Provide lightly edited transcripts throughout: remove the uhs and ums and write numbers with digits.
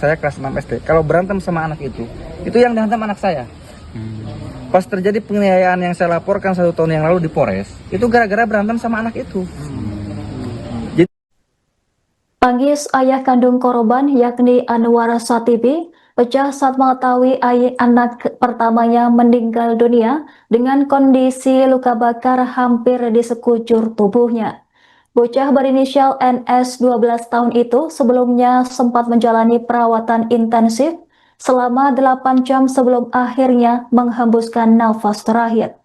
saya kelas 6 SD. Kalau berantem sama anak itu yang dihantam anak saya. Pas terjadi penganiayaan yang saya laporkan 1 tahun yang lalu di Polres, itu gara-gara berantem sama anak itu. Tangis ayah kandung korban yakni Anwar Satibi pecah saat mengetahui anak pertamanya meninggal dunia dengan kondisi luka bakar hampir di sekujur tubuhnya. Bocah berinisial NS 12 tahun itu sebelumnya sempat menjalani perawatan intensif selama 8 jam sebelum akhirnya menghembuskan nafas terakhir.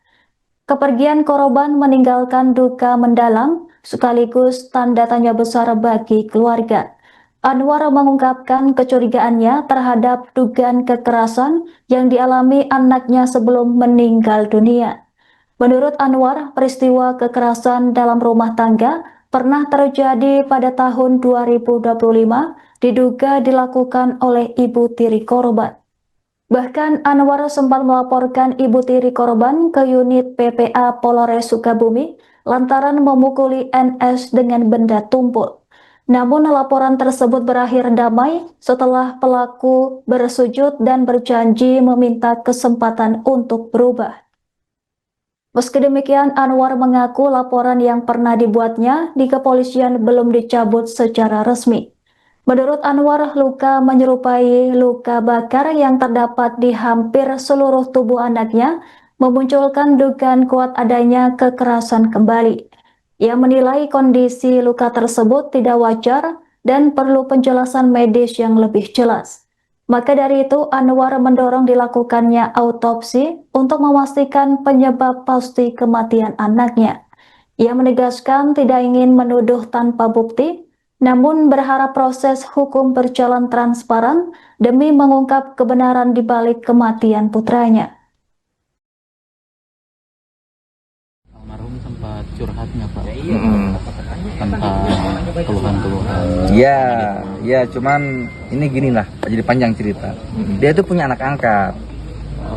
Kepergian korban meninggalkan duka mendalam sekaligus tanda tanya besar bagi keluarga. Anwar mengungkapkan kecurigaannya terhadap dugaan kekerasan yang dialami anaknya sebelum meninggal dunia. Menurut Anwar, peristiwa kekerasan dalam rumah tangga pernah terjadi pada tahun 2025, diduga dilakukan oleh ibu tiri korban. Bahkan Anwar sempat melaporkan ibu tiri korban ke unit PPA Polres Sukabumi lantaran memukuli NS dengan benda tumpul. Namun laporan tersebut berakhir damai setelah pelaku bersujud dan berjanji meminta kesempatan untuk berubah. Meski demikian, Anwar mengaku laporan yang pernah dibuatnya di kepolisian belum dicabut secara resmi. Menurut Anwar, luka menyerupai luka bakar yang terdapat di hampir seluruh tubuh anaknya memunculkan dugaan kuat adanya kekerasan kembali. Ia menilai kondisi luka tersebut tidak wajar dan perlu penjelasan medis yang lebih jelas. Maka dari itu, Anwar mendorong dilakukannya autopsi untuk memastikan penyebab pasti kematian anaknya. Ia menegaskan tidak ingin menuduh tanpa bukti, namun berharap proses hukum berjalan transparan demi mengungkap kebenaran di balik kematian putranya. Almarhum sempat curhatnya Pak tentang keluhan-keluhan. Ya, cuman ini gini lah, jadi panjang cerita. Dia itu punya anak angkat,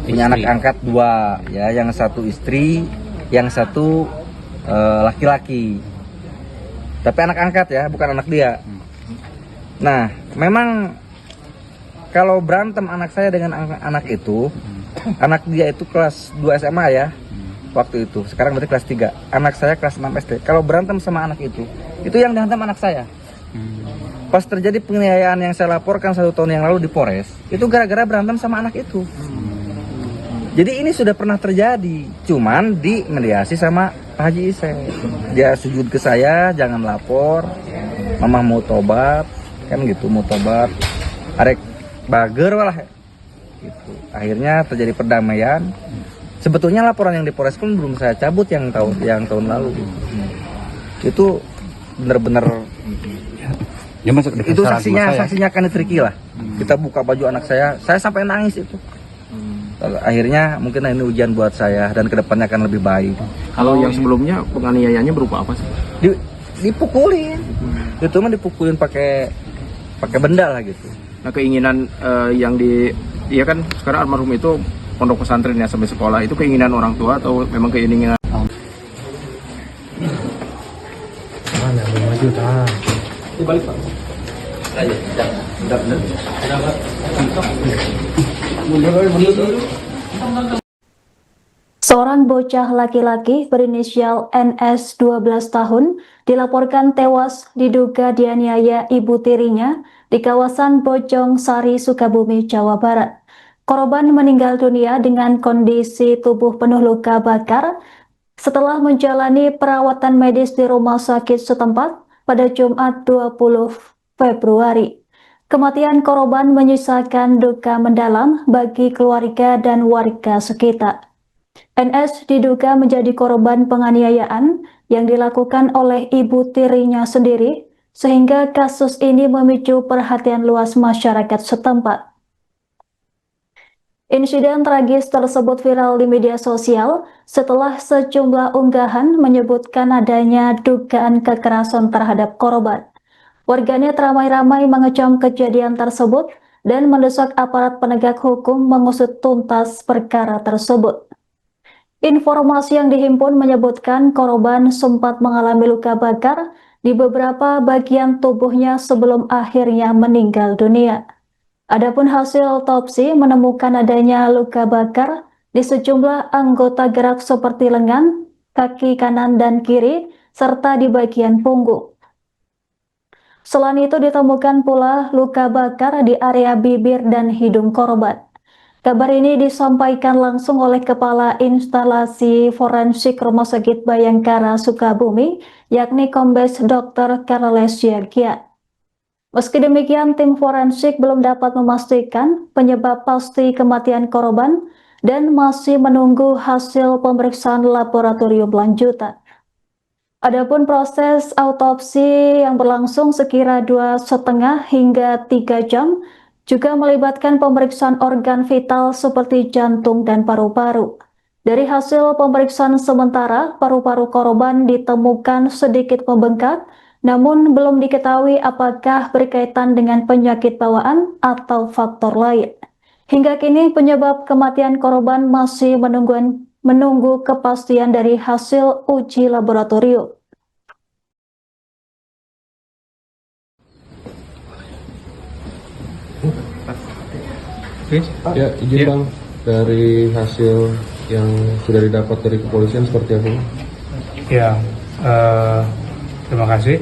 anak angkat 2, ya, yang satu istri, yang satu laki-laki. Tapi anak angkat ya, bukan anak dia. Nah, memang kalau berantem anak saya dengan anak itu, anak dia itu kelas 2 SMA ya, waktu itu. Sekarang berarti kelas 3. Anak saya kelas 6 SD. Kalau berantem sama anak itu yang dihantam anak saya. Pas terjadi penganiayaan yang saya laporkan 1 tahun yang lalu di Polres, itu gara-gara berantem sama anak itu. Jadi ini sudah pernah terjadi, cuman dimediasi sama Pak Haji Ise. Dia sujud ke saya, jangan lapor, mama mau tobat, kan gitu, mau tobat, arek bager lah, gitu. Akhirnya terjadi perdamaian. Sebetulnya laporan yang di Polres pun belum saya cabut yang tahun lalu. Itu benar-benar, Ya, itu saksinya kan Triki lah. Kita buka baju anak saya sampai nangis itu. Akhirnya mungkin ini ujian buat saya dan kedepannya akan lebih baik. Kalau yang sebelumnya penganiayaannya berupa apa sih? Dipukulin. Itu mah dipukulin pakai benda lah gitu. Nah, keinginan iya kan sekarang almarhum itu pondok pesantren ya sampai sekolah, itu keinginan orang tua atau memang keinginan? Mana mau maju tak? Dibalik Pak. Seorang bocah laki-laki berinisial NS 12 tahun dilaporkan tewas diduga dianiaya ibu tirinya di kawasan Bojong Sari, Sukabumi, Jawa Barat. Korban meninggal dunia dengan kondisi tubuh penuh luka bakar setelah menjalani perawatan medis di rumah sakit setempat pada Jumat 20 Februari. Kematian korban menyisakan duka mendalam bagi keluarga dan warga sekitar. NS diduga menjadi korban penganiayaan yang dilakukan oleh ibu tirinya sendiri, sehingga kasus ini memicu perhatian luas masyarakat setempat. Insiden tragis tersebut viral di media sosial setelah sejumlah unggahan menyebutkan adanya dugaan kekerasan terhadap korban. Warganet ramai-ramai mengecam kejadian tersebut dan mendesak aparat penegak hukum mengusut tuntas perkara tersebut. Informasi yang dihimpun menyebutkan korban sempat mengalami luka bakar di beberapa bagian tubuhnya sebelum akhirnya meninggal dunia. Adapun hasil otopsi menemukan adanya luka bakar di sejumlah anggota gerak seperti lengan, kaki kanan dan kiri, serta di bagian punggung. Selain itu ditemukan pula luka bakar di area bibir dan hidung korban. Kabar ini disampaikan langsung oleh Kepala Instalasi Forensik Rumah Sakit Bayangkara Sukabumi, yakni Kombes Dr. Carles Yagia. Meski demikian, tim forensik belum dapat memastikan penyebab pasti kematian korban dan masih menunggu hasil pemeriksaan laboratorium lanjutan. Adapun proses autopsi yang berlangsung sekira 2,5 hingga 3 jam juga melibatkan pemeriksaan organ vital seperti jantung dan paru-paru. Dari hasil pemeriksaan sementara, paru-paru korban ditemukan sedikit membengkak, namun belum diketahui apakah berkaitan dengan penyakit bawaan atau faktor lain. Hingga kini penyebab kematian korban masih menunggu kepastian dari hasil uji laboratorium. Ya, izin Bang, dari hasil yang sudah didapat dari kepolisian seperti apa? Ya, terima kasih.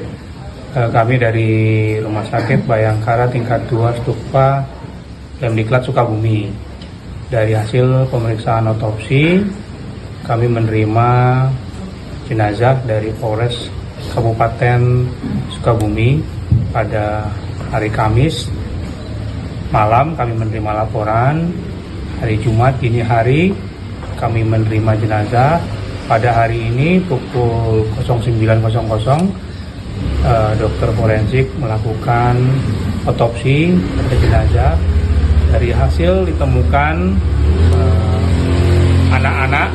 Kami dari Rumah Sakit Bayangkara tingkat 2 Stupa Lemdiklat Sukabumi. Dari hasil pemeriksaan otopsi, kami menerima jenazah dari Polres Kabupaten Sukabumi pada hari Kamis malam. Kami menerima laporan. Hari Jumat dini hari kami menerima jenazah. Pada hari ini pukul 09.00 dokter forensik melakukan otopsi pada jenazah. Dari hasil ditemukan anak-anak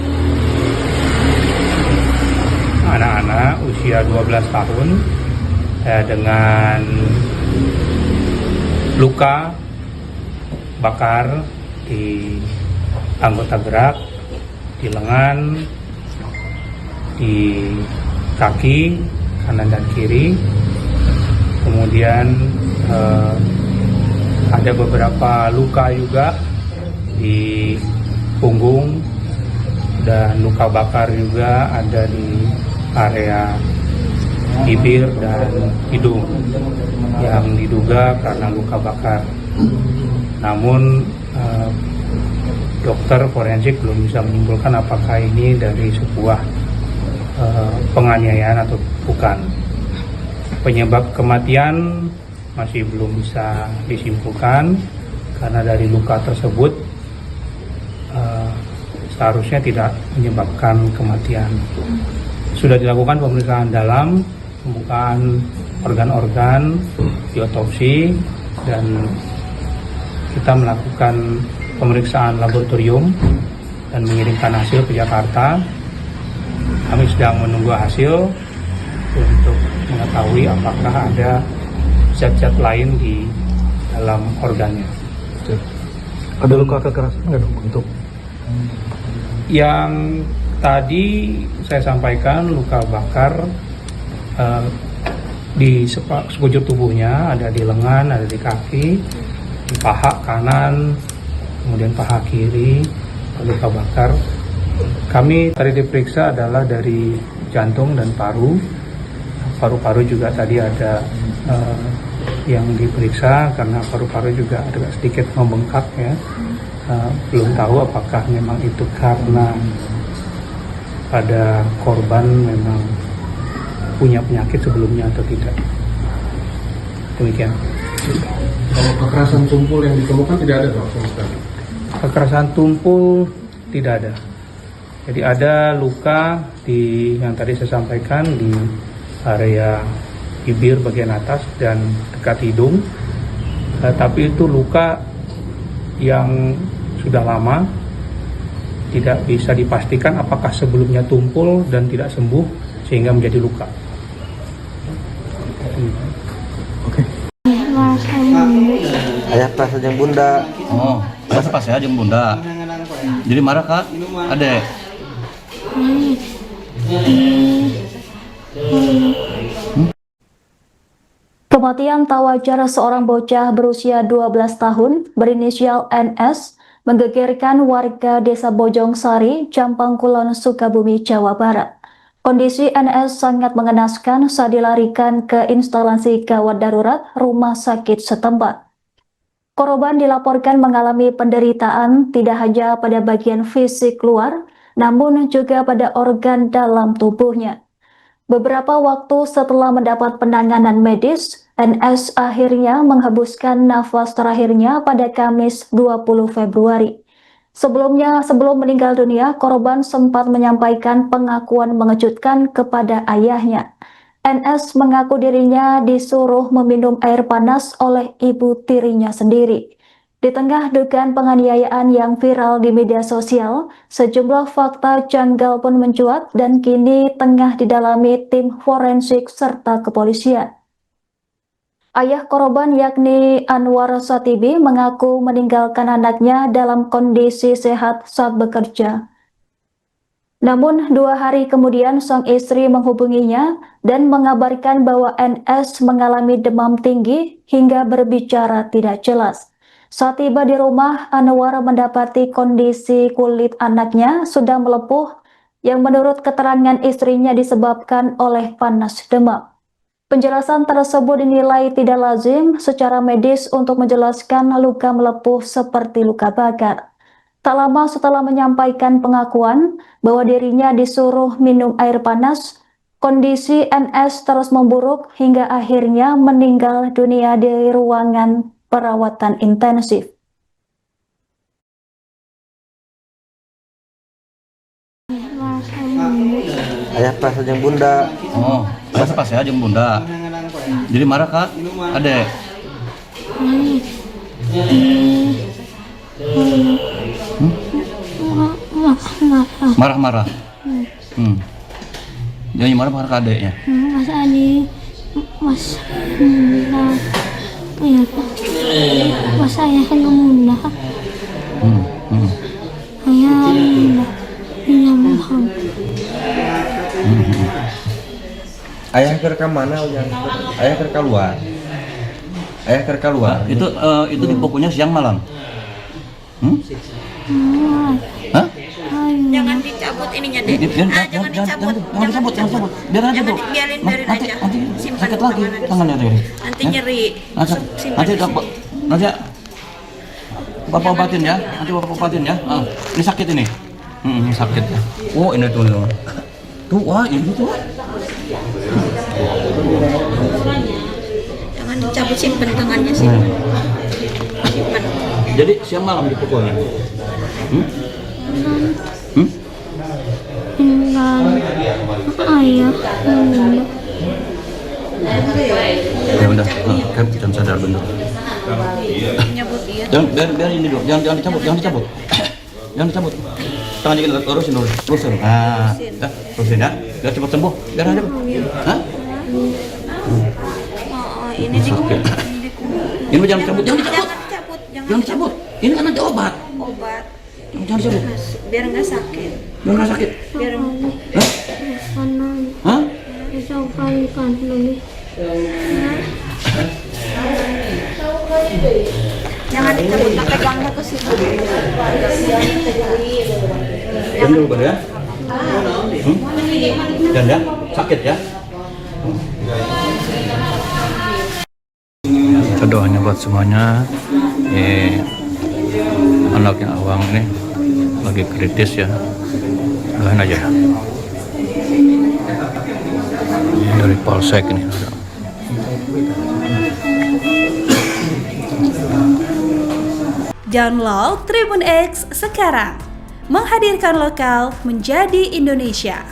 usia 12 tahun dengan luka bakar di anggota gerak, di lengan, di kaki kanan dan kiri. Kemudian ada beberapa luka juga di punggung dan luka bakar juga ada di area bibir dan hidung yang diduga karena luka bakar. Namun dokter forensik belum bisa menyimpulkan apakah ini dari sebuah penganiayaan atau bukan. Penyebab kematian masih belum bisa disimpulkan karena dari luka tersebut seharusnya tidak menyebabkan kematian. Sudah dilakukan pemeriksaan dalam, pembukaan organ-organ, diotopsi, dan kita melakukan pemeriksaan laboratorium dan mengirimkan hasil ke Jakarta. Kami sedang menunggu hasil untuk mengetahui apakah ada zat-zat lain di dalam organnya. Ada luka kekerasan nggak dok untuk? Yang tadi saya sampaikan luka bakar di sekujur tubuhnya, ada di lengan, ada di kaki, di paha kanan, kemudian paha kiri, luka bakar. Kami tadi diperiksa adalah dari jantung dan paru. Paru-paru juga tadi ada yang diperiksa karena paru-paru juga agak sedikit membengkak ya. Belum tahu apakah memang itu karena pada korban memang punya penyakit sebelumnya atau tidak. Demikian. Kalau kekerasan tumpul yang ditemukan tidak ada dok sama sekali? Kekerasan tumpul tidak ada. Jadi ada luka di yang tadi saya sampaikan di area bibir bagian atas dan dekat hidung, tapi itu luka yang sudah lama, tidak bisa dipastikan apakah sebelumnya tumpul dan tidak sembuh sehingga menjadi luka. Ayah pas aja bunda. Oh, pas ya jeung bunda. Jadi marah kak, adek. Kematian tak wajar seorang bocah berusia 12 tahun berinisial NS menggegerkan warga Desa Bojongsari, Campang Kulon, Sukabumi, Jawa Barat. Kondisi NS sangat mengenaskan saat dilarikan ke instalasi gawat darurat rumah sakit setempat. Korban dilaporkan mengalami penderitaan tidak hanya pada bagian fisik luar, namun juga pada organ dalam tubuhnya. Beberapa waktu setelah mendapat penanganan medis, NS akhirnya menghembuskan nafas terakhirnya pada Kamis 20 Februari. Sebelum meninggal dunia, korban sempat menyampaikan pengakuan mengejutkan kepada ayahnya. NS mengaku dirinya disuruh meminum air panas oleh ibu tirinya sendiri. Di tengah dugaan penganiayaan yang viral di media sosial, sejumlah fakta janggal pun mencuat dan kini tengah didalami tim forensik serta kepolisian. Ayah korban yakni Anwar Satibi mengaku meninggalkan anaknya dalam kondisi sehat saat bekerja. Namun 2 hari kemudian sang istri menghubunginya dan mengabarkan bahwa NS mengalami demam tinggi hingga berbicara tidak jelas. Saat tiba di rumah, Anwar mendapati kondisi kulit anaknya sudah melepuh yang menurut keterangan istrinya disebabkan oleh panas demam. Penjelasan tersebut dinilai tidak lazim secara medis untuk menjelaskan luka melepuh seperti luka bakar. Tak lama setelah menyampaikan pengakuan bahwa dirinya disuruh minum air panas, kondisi NS terus memburuk hingga akhirnya meninggal dunia di ruangan perawatan intensif. Ayah pas jeung bunda. Oh, biasa pas ya jeung bunda. Jadi marah kak, adek. Marah-marah. Jadi marah ke adeknya. Mas Ali, Mas ya, Mas saya kan munda. Ayah munda, Muhammad. Ayah keur ka mana ujang? Ayah keur keluar. Ayah keur keluar. Itu di bukunya siang malam. Hah? Jangan dicabut ininya deh. Jangan dicabut. Biar aja tuh. Biarin Nanti aja. Simpan sakit lagi tangannya tadi. Nanti nyeri. Nanti Bapak obatin ya. Nanti Bapak obatin ya. Ini sakit ini. Ini sakit ya. Oh, ini tuh. Tuh, wah, ini tuh. Jangan dicabut, simpan tangannya, simpan. Jadi siang malam dipukulnya. Ayah munda. Ya udah, kan kita sadar bener. Nyabut dia. Biar ini dulu, jangan dicabut. Jangan dicabut. Tangannya kita lurusin dulu, lurusin. Nah, lurusin ya, biar cepat sembuh. Biar aja. Hah? Ini sakit. Ini jangan dicabut. Jangan dicabut. Ini kan ada obat. Jangan dicabut. Biar nggak sakit. Biar nggak sakit. Biar. Hah? Kan dulu. Jangan dicabut, pegangnya ke situ. Jangan dulu ya. Dan ya, sakit ya. Kita doanya buat semuanya. Anaknya Awang ini lagi kritis ya. Doain aja. Dari Polsek ini. Download Tribun X sekarang, menghadirkan lokal menjadi Indonesia.